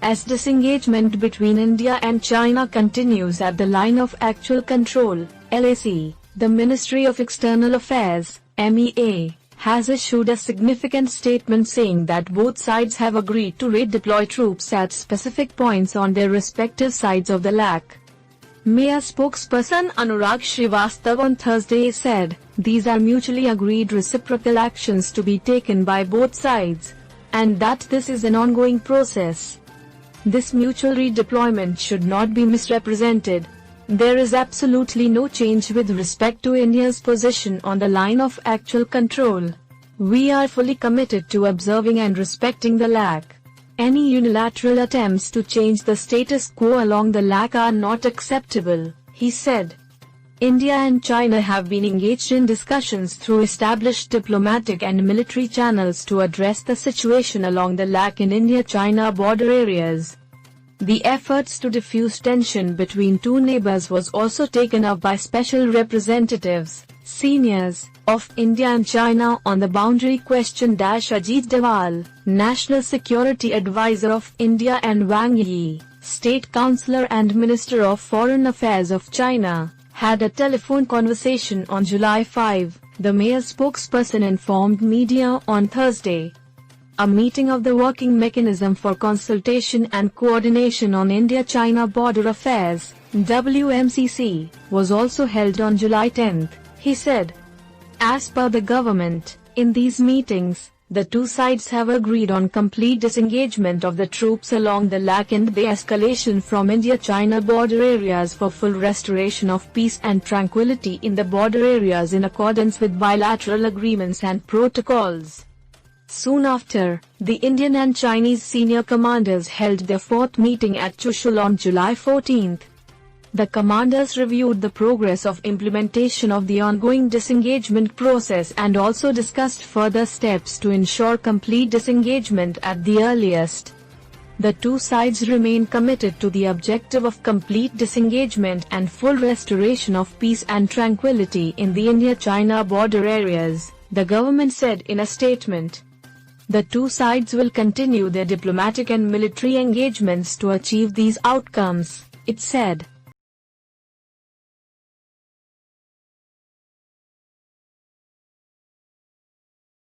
as disengagement between India and China continues at the line of actual control, LAC, the Ministry of External Affairs, MEA, has issued a significant statement saying that both sides have agreed to redeploy troops at specific points on their respective sides of the LAC. MEA spokesperson Anurag Shrivastava on Thursday said, "These are mutually agreed reciprocal actions to be taken by both sides, and that this is an ongoing process. This mutual redeployment should not be misrepresented. There is absolutely no change with respect to India's position on the line of actual control. We are fully committed to observing and respecting the LAC. Any unilateral attempts to change the status quo along the LAC are not acceptable," he said. India and China have been engaged in discussions through established diplomatic and military channels to address the situation along the LAC in India-China border areas. The efforts to diffuse tension between two neighbors was also taken up by special representatives, seniors, of India and China on the boundary question. Ajit Doval, National Security Advisor of India, and Wang Yi, State Councillor and Minister of Foreign Affairs of China, had a telephone conversation on July 5, the MEA's spokesperson informed media on Thursday. A meeting of the Working Mechanism for Consultation and Coordination on India-China Border Affairs, WMCC, was also held on July 10, he said. As per the government, in these meetings, the two sides have agreed on complete disengagement of the troops along the LAC and the escalation from India-China border areas for full restoration of peace and tranquility in the border areas in accordance with bilateral agreements and protocols. Soon after, the Indian and Chinese senior commanders held their fourth meeting at Chushul on July 14. The commanders reviewed the progress of implementation of the ongoing disengagement process and also discussed further steps to ensure complete disengagement at the earliest. The two sides remain committed to the objective of complete disengagement and full restoration of peace and tranquility in the India-China border areas, the government said in a statement. The two sides will continue their diplomatic and military engagements to achieve these outcomes, it said.